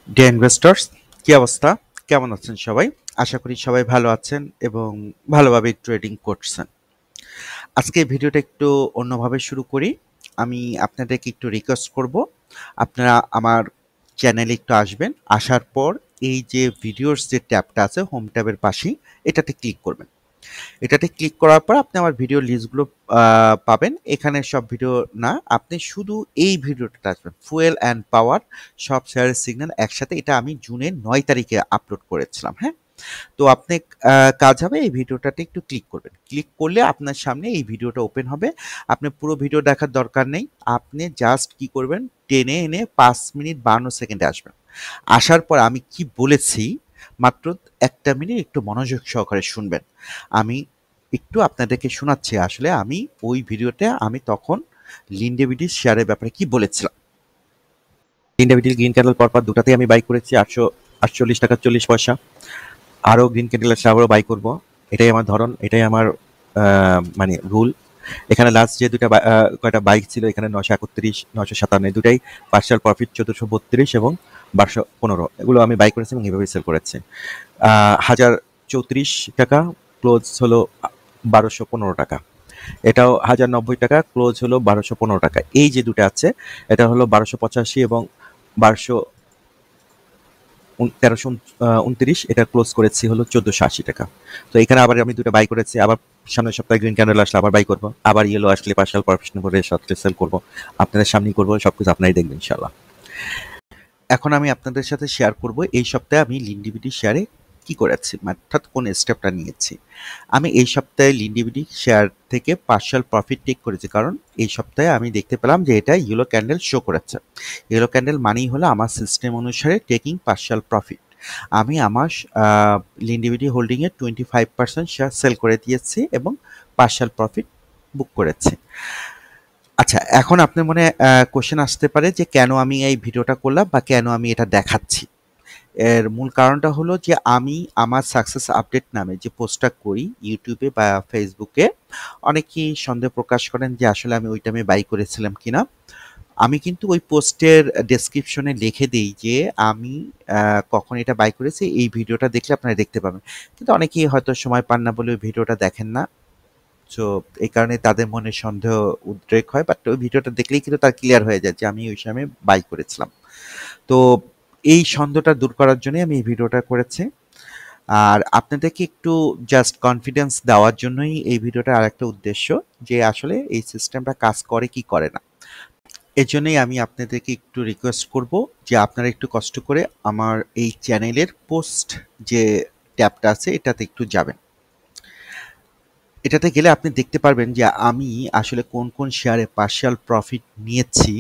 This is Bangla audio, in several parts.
ডিয়ার ইনভেস্টর্স, কি অবস্থা? কেমন আছেন সবাই? আশা করি সবাই ভালো আছেন এবং ভালোভাবে ট্রেডিং করছেন। আজকে এই ভিডিওটা একটু অন্যভাবে শুরু করি। আমি আপনাদেরকে একটু রিকোয়েস্ট করব, আপনারা আমার চ্যানেলে একটু আসবেন। আসার পর এই যে ভিডিওস যে ট্যাবটা আছে হোম ট্যাবের পাশেই, এটাতে ক্লিক করবেন। এটাতে ক্লিক করার পর আপনি আমার ভিডিও লিস্টগুলো পাবেন। এখানে সব ভিডিও না, আপনি শুধু এই ভিডিওটা আসবেন, ফুয়েল অ্যান্ড পাওয়ার সব শেয়ারের সিগন্যাল একসাথে। এটা আমি জুনের 9 তারিখে আপলোড করেছিলাম। হ্যাঁ, তো আপনি কাজ হবে এই ভিডিওটাতে একটু ক্লিক করবেন। ক্লিক করলে আপনার সামনে এই ভিডিওটা ওপেন হবে। আপনি পুরো ভিডিও দেখার দরকার নেই, আপনি জাস্ট কি করবেন, টেনে এনে 5 মিনিট 52 সেকেন্ডে আসবেন। আসার পর আমি কি বলেছি মাত্র 1 মিনিট একটু মনোযোগ সহকারে শুনবেন। আমি একটু আপনাদেরকে শোনাচ্ছি। আসলে আমি ওই ভিডিওতে আমি তখন লিন্ডেভিডিস শেয়ারের ব্যাপারে কি বলেছিলাম। লিন্ডেভিডিস গ্রিন ক্যান্ডেল পরপর দুটাতেই আমি বাই করেছি 848 টাকা 40 পয়সা। আরও গ্রিন ক্যান্ডেল আসলে আবারও বাই করব। এটাই আমার ধরন, এটাই আমার মানে রুল। এখানে লাস্ট যে দুটা কয়টা বাইক ছিল, এখানে 931 957 দুটাই পার্শাল প্রফিট 1432 এবং 1215, এগুলো আমি বাই করেছি এবং এভাবে সেল করেছি। 1034 টাকা ক্লোজ হলো 1215 টাকা। এটাও 1090 টাকা ক্লোজ হলো 1215 টাকা। এই যে দুটো আছে, এটা হলো 1285 এবং 1329, এটা ক্লোজ করেছি হলো 1480 টাকা। তো এখানে আবার আমি দুটো বাই করেছি। আবার সামনের সপ্তাহে গ্রিন ক্যান্ডেল আসলে আবার বাই করবো, আবার ইয়েলো আসলে পার্শাল প্রফিট করে সাথে সেল করবো। আপনাদের সামনেই করবো, সবকিছু আপনারাই দেখবেন ইনশাল্লাহ। এখন আমি আপনাদের সাথে শেয়ার করব এই সপ্তাহে আমি লিন্ডিভিডি শেয়ারে কি করেছি, অর্থাৎ কোন স্টেপটা নিয়েছি। আমি এই সপ্তাহে লিন্ডিভিডি শেয়ার থেকে পার্শাল প্রফিট টেক করেছি, কারণ এই সপ্তাহে আমি দেখতে পেলাম যে এটা ইয়েলো ক্যান্ডেল শো করেছে। ইয়েলো ক্যান্ডেল মানেই হলো আমার সিস্টেম অনুসারে টেকিং পার্শাল প্রফিট। আমি আমার লিন্ডিভিডি হোল্ডিংয়ে 25% শেয়ার সেল করে দিয়েছি এবং পার্শাল প্রফিট বুক করেছি। আচ্ছা, এখন আপনার মনে কোশ্চেন আসতে পারে যে কেন আমি এই ভিডিওটা করলাম বা কেন আমি এটা দেখাচ্ছি। এর মূল কারণটা হলো যে আমি আমার সাকসেস আপডেট নামে যে পোস্টটা করি ইউটিউবে বা ফেসবুকে, অনেকেই সন্দেহ প্রকাশ করেন যে আসলে আমি ওই টাইমে বাই করেছিলাম কিনা। আমি কিন্তু ওই পোস্টের ডেসক্রিপশনে লিখে দিই যে আমি কখন এটা বাই করেছি, এই ভিডিওটা দেখলে আপনারা দেখতে পাবেন। কিন্তু অনেকেই হয়তো সময় পান না বলে ওই ভিডিওটা দেখেন না। সো এই কারণে তাদের মনে সন্দেহ উদ্রেক হয়, বাট ওই ভিডিওটা দেখলেই কিন্তু তার ক্লিয়ার হয়ে যায় যে আমি ওই সময় বাই করেছিলাম। তো এই সন্দেহটা দূর করার জন্য আমি এই ভিডিওটা করেছি। আর আপনাদেরকে একটু জাস্ট কনফিডেন্স দেওয়ার জন্যই এই ভিডিওটার আরেকটা উদ্দেশ্য, যে আসলে এই সিস্টেমটা কাজ করে কি করে না। এর জন্যই আমি আপনাদেরকে একটু রিকোয়েস্ট করব যে আপনারা একটু কষ্ট করে আমার এই চ্যানেলের পোস্ট যে ট্যাবটা আছে এটাতে একটু যাবেন। এটাতে গেলে আপনি দেখতে পারবেন যে আমি আসলে কোন কোন শেয়ারে পার্শিয়াল প্রফিট নিয়েছি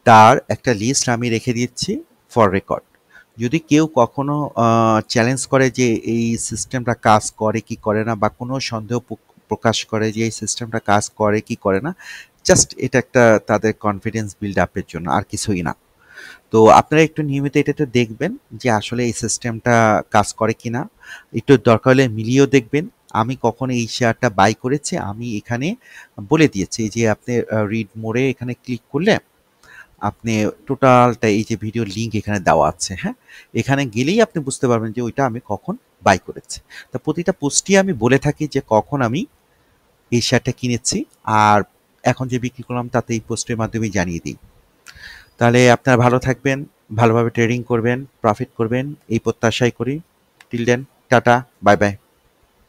তার একটা লিস্ট আমি রেখে দিচ্ছি ফর রেকর্ড। যদি কেউ কখনো চ্যালেঞ্জ করে যে এই সিস্টেমটা কাজ করে কি করে না, বা কোনো সন্দেহ প্রকাশ করে যে এই সিস্টেমটা কাজ করে কি করে না, জাস্ট এটা একটা তাদের কনফিডেন্স বিল্ড আপের জন্য, আর কিছুই না। তো আপনারা একটু নিয়মিত এটাতে দেখবেন যে আসলে এই সিস্টেমটা কাজ করে কিনা। একটু দরকার হলে মিলিয়েও দেখবেন। আমি কখন এই শেয়ারটা বাই করেছি আমি এখানে বলে দিয়েছি, যে আপনি রিড মোড়ে এখানে ক্লিক করলে আপনি টোটালটা এই যে ভিডিও লিঙ্ক এখানে দেওয়া আছে। হ্যাঁ, এখানে গেলেই আপনি বুঝতে পারবেন যে ওইটা আমি কখন বাই করেছি। তা প্রতিটা পোস্টই আমি বলে থাকি যে কখন আমি এই শেয়ারটা কিনেছি, আর এখন যে বিক্রি করলাম তাতে এই পোস্টের মাধ্যমে জানিয়ে দিই। তাহলে আপনারা ভালো থাকবেন, ভালোভাবে ট্রেডিং করবেন, প্রফিট করবেন এই প্রত্যাশাই করি। Till then, tata, bye by.